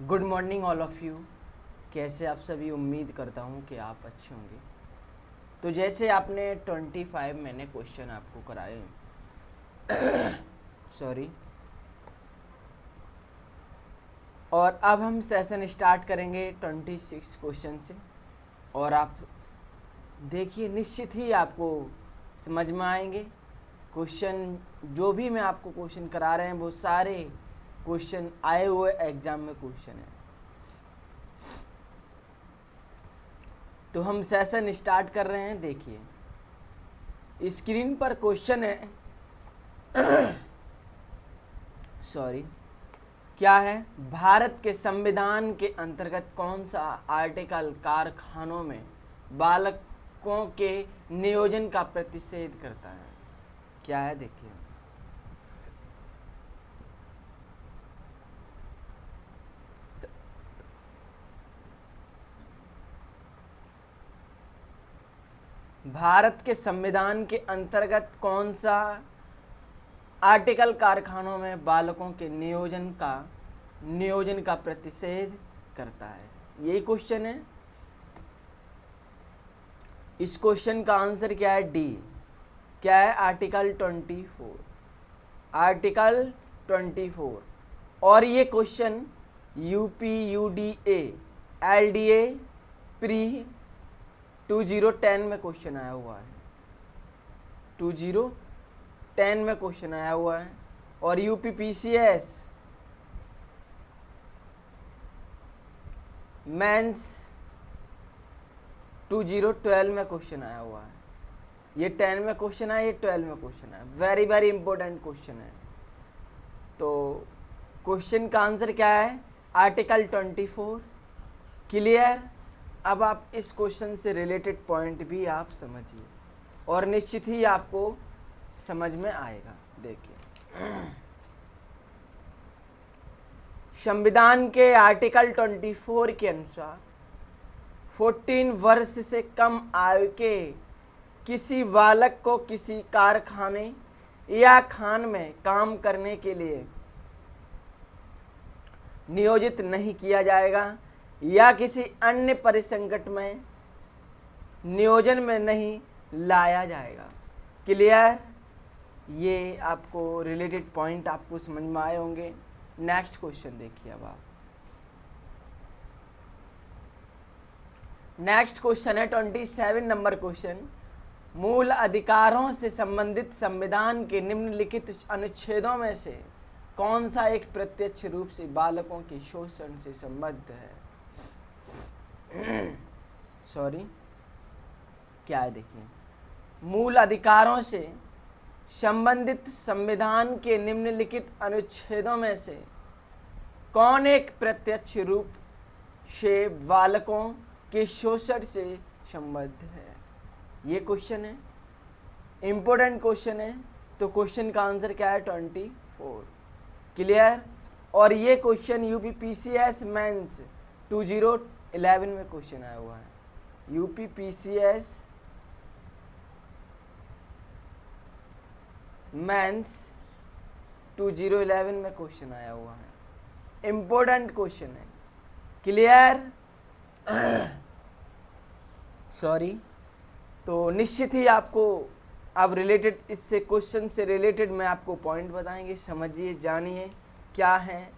Good morning all of you. कैसे आप सभी, उम्मीद करता हूँ कि आप अच्छे होंगे। तो जैसे आपने 25 मैंने क्वेश्चन आपको कराए सॉरी, और अब हम सेशन स्टार्ट करेंगे 26 क्वेश्चन से। और आप देखिए, निश्चित ही आपको समझ में आएंगे। क्वेश्चन जो भी मैं आपको क्वेश्चन करा रहे हैं वो सारे क्वेश्चन आए हुए एग्जाम में क्वेश्चन है। तो हम सेशन स्टार्ट कर रहे हैं। देखिए स्क्रीन पर क्वेश्चन है सॉरी, क्या है? भारत के संविधान के अंतर्गत कौन सा आर्टिकल कारखानों में बालकों के नियोजन का प्रतिषेध करता है? क्या है? देखिए, भारत के संविधान के अंतर्गत कौन सा आर्टिकल कारखानों में बालकों के नियोजन का प्रतिषेध करता है? यही क्वेश्चन है। इस क्वेश्चन का आंसर क्या है? डी। क्या है? आर्टिकल 24। आर्टिकल 24। और ये question UP, UDA, LDA pre 2010 में क्वेश्चन आया हुआ है। 2010 में क्वेश्चन आया हुआ है। और यूपी पीसीएस मेंस 2012 में क्वेश्चन आया हुआ है। ये 10 में क्वेश्चन है, ये 12 में क्वेश्चन है। वेरी वेरी इंपॉर्टेंट क्वेश्चन है। तो क्वेश्चन का आंसर क्या है? आर्टिकल 24। क्लियर? अब आप इस क्वेश्चन से रिलेटेड पॉइंट भी आप समझिए और निश्चित ही आपको समझ में आएगा। देखिए, संविधान के आर्टिकल 24 के अनुसार 14 वर्ष से कम आयु के किसी बालक को किसी कारखाने या खान में काम करने के लिए नियोजित नहीं किया जाएगा या किसी अन्य परिसंकट में नियोजन में नहीं लाया जाएगा। क्लियर? ये आपको रिलेटेड पॉइंट आपको समझ में आए होंगे। नेक्स्ट क्वेश्चन देखिए। अब आप नेक्स्ट क्वेश्चन है 27 नंबर क्वेश्चन। मूल अधिकारों से संबंधित संविधान के निम्नलिखित अनुच्छेदों में से कौन सा एक प्रत्यक्ष रूप से बालकों के शोषण से संबद्ध है? सॉरी, क्या है? देखिए, मूल अधिकारों से संबंधित संविधान के निम्नलिखित अनुच्छेदों में से कौन एक प्रत्यक्ष रूप से बालकों के शोषण से संबद्ध है? ये क्वेश्चन है, इंपॉर्टेंट क्वेश्चन है। तो क्वेश्चन का आंसर क्या है? 24। क्लियर? और ये क्वेश्चन यूपी पीसीएस मेंस 2011 में क्वेश्चन आया हुआ है। यूपी पीसीएस मेंस 2011 में क्वेश्चन आया हुआ है। इंपॉर्टेंट क्वेश्चन है। क्लियर? सॉरी। तो निश्चित ही आपको अब रिलेटेड इससे क्वेश्चन से रिलेटेड मैं आपको पॉइंट बताएंगे। समझिए, जानिए क्या है।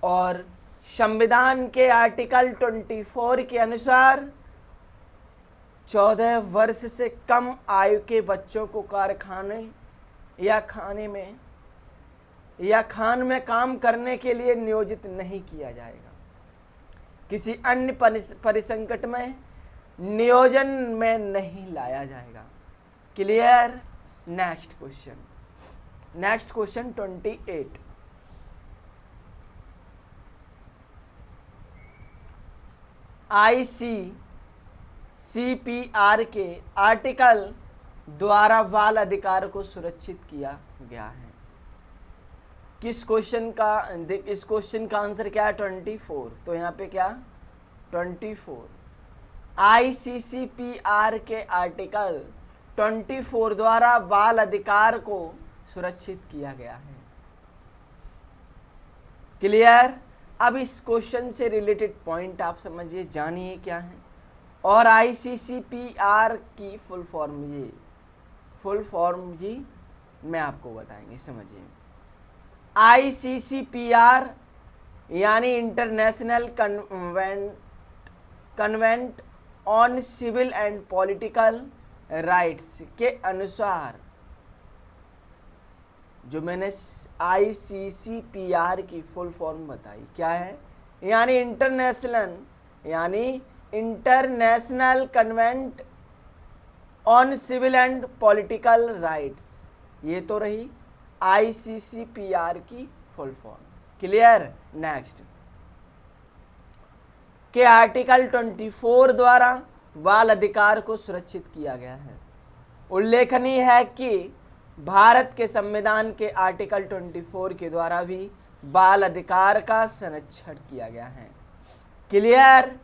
और संविधान के आर्टिकल 24 के अनुसार 14 वर्ष से कम आयु के बच्चों को कारखाने या खान में काम करने के लिए नियोजित नहीं किया जाएगा। किसी अन्य परिसंकट में नियोजन में नहीं लाया जाएगा। क्लियर? Next question 28। ICCPR के आर्टिकल द्वारा बाल अधिकार को सुरक्षित किया गया है। इस क्वेश्चन का आंसर क्या है? 24। तो यहाँ पे क्या? 24। ICCPR के आर्टिकल 24 द्वारा बाल अधिकार को सुरक्षित किया गया है। क्लियर? अब इस क्वेश्चन से रिलेटेड पॉइंट आप समझिए, जानिए क्या है। और ICCPR की फुल फॉर्म जी मैं आपको बताएंगे, समझिए। ICCPR यानी international covenant on civil and political rights के अनुसार, जो मैंने ICCPR की फुल फॉर्म बताई क्या है, यानी international covenant on civil and political rights, ये तो रही ICCPR की फुल फॉर्म। क्लियर। नेक्स्ट के आर्टिकल 24 द्वारा बाल अधिकार को सुरक्षित किया गया है। उल्लेखनीय है कि भारत के संविधान के आर्टिकल 24 के द्वारा भी बाल अधिकार का संरक्षण किया गया है। क्लियर।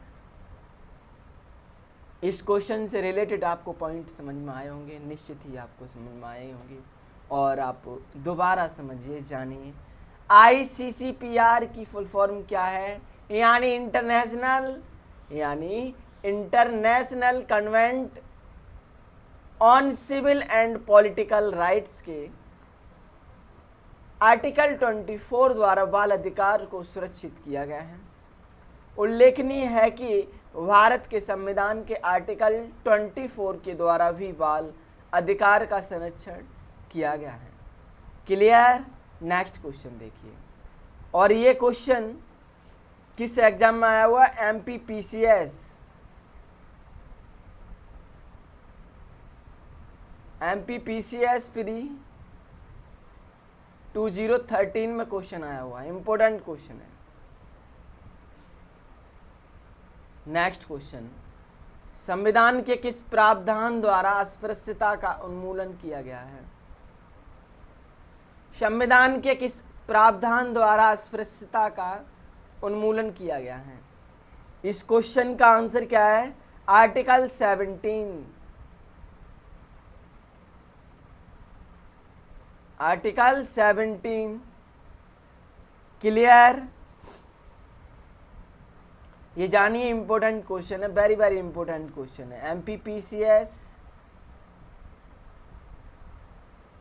इस क्वेश्चन से रिलेटेड आपको पॉइंट समझ में आए होंगे, निश्चित ही आपको समझ में आए होंगे, और आप दोबारा समझिए, जानिए। ICCPR की फुल फॉर्म क्या है, यानी international covenant on civil and political rights के आर्टिकल 24 द्वारा बाल अधिकार को सुरक्षित किया गया है। उल्लेखनीय है कि भारत के संविधान के आर्टिकल 24 के द्वारा भी बाल अधिकार का संरक्षण किया गया है। क्लियर। नेक्स्ट क्वेश्चन देखिए, और ये क्वेश्चन किस एग्जाम में आया हुआ, MPPCS प्री 2013 में क्वेश्चन आया हुआ है, इंपॉर्टेंट क्वेश्चन है। नेक्स्ट क्वेश्चन, संविधान के किस प्रावधान द्वारा अस्पृश्यता का उन्मूलन किया गया है। संविधान के किस प्रावधान द्वारा अस्पृश्यता का उन्मूलन किया गया है। इस क्वेश्चन का आंसर क्या है, आर्टिकल 17। आर्टिकल 17। क्लियर। ये जानिए, इंपॉर्टेंट क्वेश्चन है, वेरी वेरी इंपॉर्टेंट क्वेश्चन है। MPPCS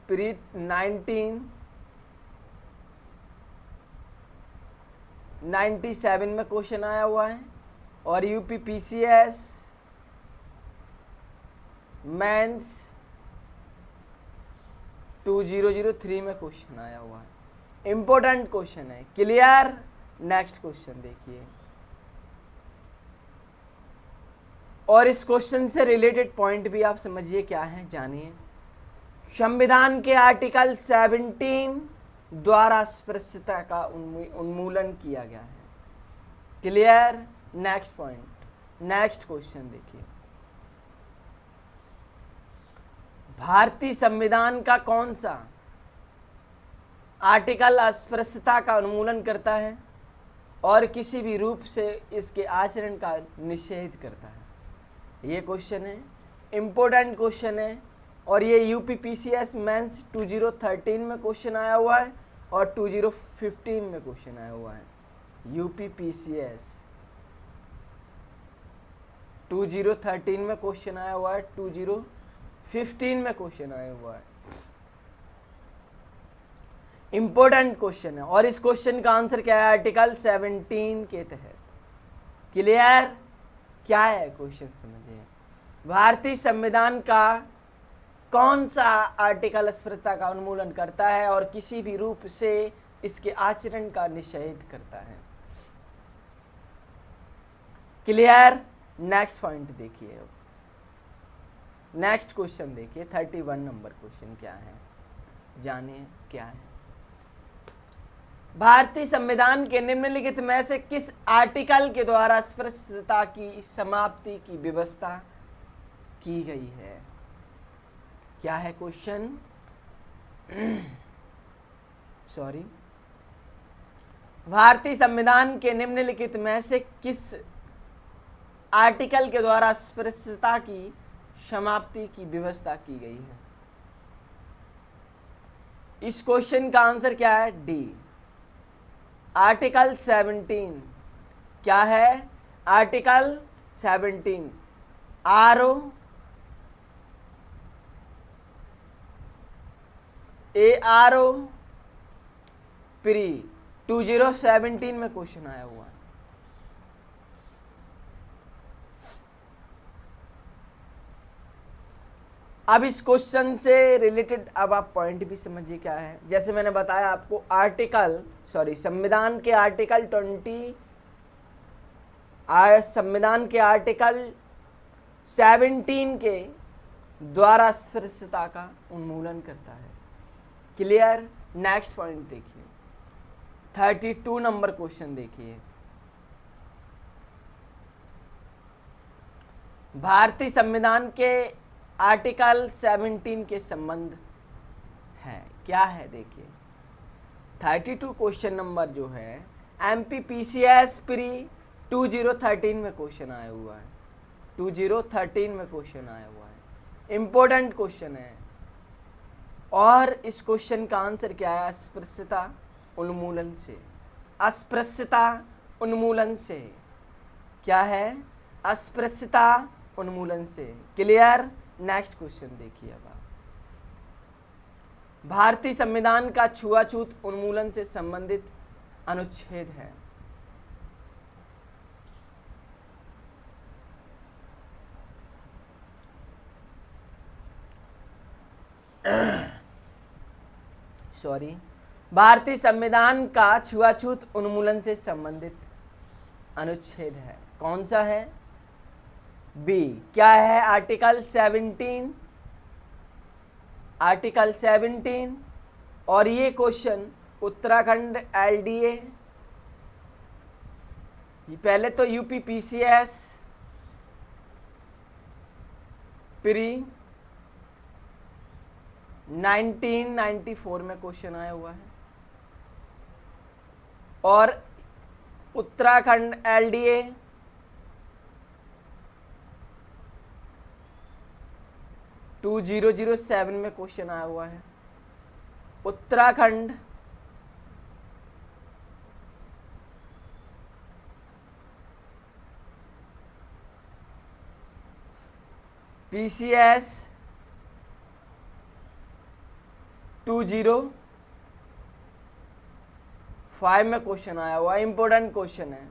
प्री 1997 में क्वेश्चन आया हुआ है, और UPPCS मेंस 2003 में क्वेश्चन आया हुआ है, इंपॉर्टेंट क्वेश्चन है। क्लियर। नेक्स्ट क्वेश्चन देखिए, और इस क्वेश्चन से रिलेटेड पॉइंट भी आप समझिए क्या है, जानिए। संविधान के आर्टिकल 17 द्वारा अस्पृश्यता का उन्मूलन किया गया है। Clear. Next point, next question देखिए, भारतीय संविधान का कौन सा आर्टिकल अस्पृश्यता का उन्मूलन करता है और किसी भी रूप से इसके आचरण का निषेध करता है। ये क्वेश्चन है, इंपॉर्टेंट क्वेश्चन है, और ये UPPCS मेंस 2013 में क्वेश्चन आया हुआ है और 2015 में क्वेश्चन आया हुआ है। UPPCS 2013 में क्वेश्चन आया हुआ है, 2015 में क्वेश्चन आया हुआ है। इंपॉर्टेंट क्वेश्चन है, और इस क्वेश्चन का आंसर क्या है, आर्टिकल 17 के तहत। क्लियर। क्या है क्वेश्चन समझिए, भारतीय संविधान का कौन सा आर्टिकल अस्पृश्यता का उन्मूलन करता है और किसी भी रूप से इसके आचरण का निषेध करता है। क्लियर। नेक्स्ट पॉइंट देखिए, अब नेक्स्ट क्वेश्चन देखिए, 31 नंबर क्वेश्चन क्या है, जानिए क्या है। भारतीय संविधान के निम्नलिखित में से किस आर्टिकल के द्वारा अस्पृश्यता की समाप्ति की व्यवस्था की गई है। क्या है क्वेश्चन, सॉरी, भारतीय संविधान के निम्नलिखित में से किस आर्टिकल के द्वारा अस्पृश्यता की समाप्ति की व्यवस्था की गई है। इस क्वेश्चन का आंसर क्या है, डी, आर्टिकल 17 क्या है? आर्टिकल 17 आर ओ प्री 2017 में क्वेश्चन आया हुआ है। अब इस क्वेश्चन से रिलेटेड अब आप पॉइंट भी समझिए क्या है। जैसे मैंने बताया आपको संविधान के आर्टिकल 17 के द्वारा अस्पृश्यता का उन्मूलन करता है। क्लियर? नेक्स्ट पॉइंट देखिए, 32 नंबर क्वेश्चन देखिए। भारतीय संविधान के आर्टिकल 17 के संबंध है क्या है? देखिए 32 क्वेश्चन नंबर जो है MPPCS प्री 2013 में क्वेश्चन आया हुआ है। 2013 में क्वेश्चन आया हुआ है, इंपॉर्टेंट क्वेश्चन है। और इस क्वेश्चन का आंसर क्या है? अस्पृश्यता उन्मूलन से। अस्पृश्यता उन्मूलन से क्या है? अस्पृश्यता उन्मूलन से। क्लियर? नेक्स्ट क्वेश्चन देखिए। अब आप भारतीय संविधान का छुआछूत उन्मूलन से संबंधित अनुच्छेद है। भारतीय संविधान का छुआछूत उन्मूलन से संबंधित अनुच्छेद है। कौन सा है? बी। क्या है? आर्टिकल 17। आर्टिकल 17। और ये क्वेश्चन उत्तराखंड LDA, पहले तो UPPCS प्री 1994 में क्वेश्चन आया हुआ है। और उत्तराखंड LDA टू 2007 में क्वेश्चन आया हुआ है। उत्तराखंड PCS 2005 में क्वेश्चन आया हुआ है, इंपॉर्टेंट क्वेश्चन है।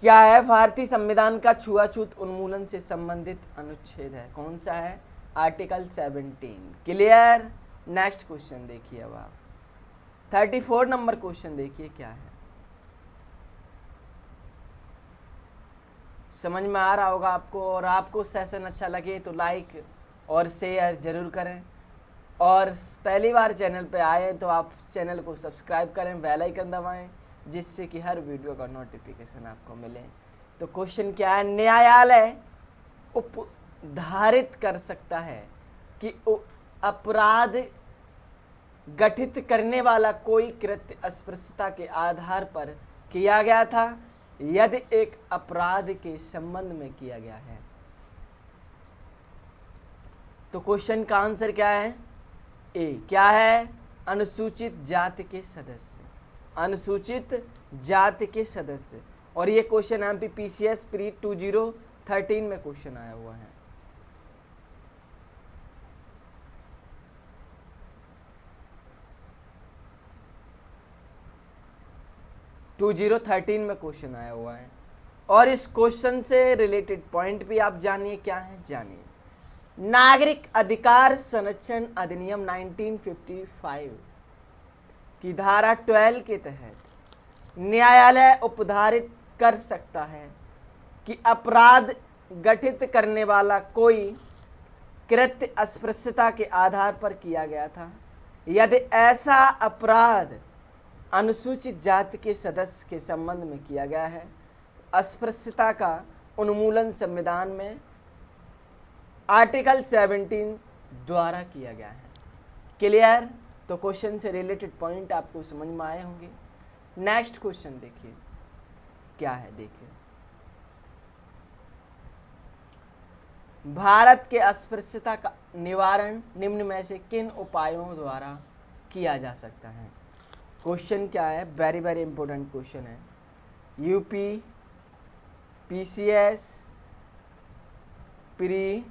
क्या है? भारतीय संविधान का छुआछूत उन्मूलन से संबंधित अनुच्छेद है। कौन सा है? आर्टिकल 17। क्लियर? नेक्स्ट क्वेश्चन देखिए। अब आप 34 नंबर क्वेश्चन देखिए क्या है। समझ में आ रहा होगा आपको। और आपको सेशन अच्छा लगे तो लाइक और शेयर जरूर करें। और पहली बार चैनल पे आए तो आप चैनल को सब्सक्राइब करें, बेल आइकन दबाएं, जिससे कि हर वीडियो का नोटिफिकेशन आपको मिले। तो क्वेश्चन क्या है? न्यायालय उपधारित कर सकता है कि अपराध गठित करने वाला कोई कृत्य अस्पृश्यता के आधार पर किया गया था यदि एक अपराध के संबंध में किया गया है। तो क्वेश्चन का आंसर क्या है? ए। क्या है? अनुसूचित जाति के सदस्य। अनुसूचित जाति के सदस्य। और ये क्वेश्चन MPPCS प्री 2013 में क्वेश्चन आया हुआ है। टू 2013 में क्वेश्चन आया हुआ है। और इस क्वेश्चन से रिलेटेड पॉइंट भी आप जानिए क्या है। जानिए नागरिक अधिकार संरक्षण अधिनियम 1955 की धारा 12 के तहत न्यायालय उपधारित कर सकता है कि अपराध गठित करने वाला कोई कृत्य अस्पृश्यता के आधार पर किया गया था यदि ऐसा अपराध अनुसूचित जाति के सदस्य के संबंध में किया गया है। अस्पृश्यता का उन्मूलन संविधान में आर्टिकल 17 द्वारा किया गया है। क्लियर? तो क्वेश्चन से रिलेटेड पॉइंट आपको समझ में आए होंगे। नेक्स्ट क्वेश्चन देखिए क्या है। देखिए भारत के अस्पृश्यता का निवारण निम्न में से किन उपायों द्वारा किया जा सकता है। क्वेश्चन क्या है, वेरी वेरी इंपॉर्टेंट क्वेश्चन है। यूपी पीसीएस प्री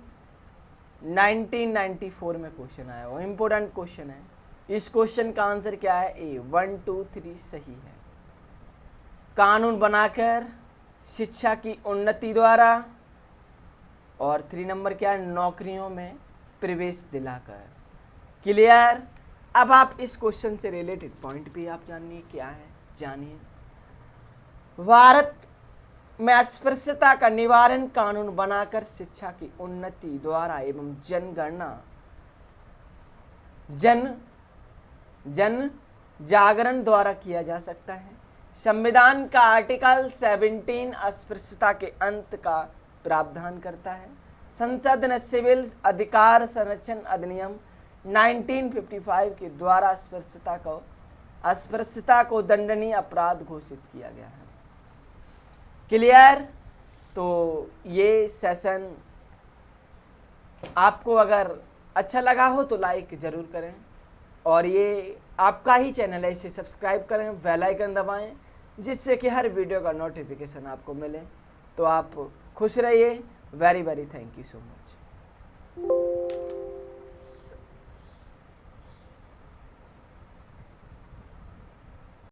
1994 में क्वेश्चन आया, वो इंपॉर्टेंट क्वेश्चन है। इस क्वेश्चन का आंसर क्या है, ए 1 2 3 सही है। कानून बनाकर शिक्षा की उन्नति द्वारा, और 3 नंबर क्या है, नौकरियों में प्रवेश दिलाकर। क्लियर। अब आप इस क्वेश्चन से रिलेटेड पॉइंट भी आप जानिए क्या है, जानिए। भारत में अस्पृश्यता का निवारण कानून बनाकर शिक्षा की उन्नति द्वारा एवं जनगणना जन जागरण द्वारा किया जा सकता है। संविधान का आर्टिकल 17 अस्पृश्यता के अंत का प्रावधान करता है। संसद ने सिविल अधिकार संरक्षण अधिनियम 1955 के द्वारा अस्पृश्यता को दंडनीय अपराध घोषित किया गया है। क्लियर। तो ये सेशन आपको अगर अच्छा लगा हो तो लाइक ज़रूर करें, और ये आपका ही चैनल है, इसे सब्सक्राइब करें, बेल आइकन दबाएं, जिससे कि हर वीडियो का नोटिफिकेशन आपको मिले। तो आप खुश रहिए। Very very thank you so much.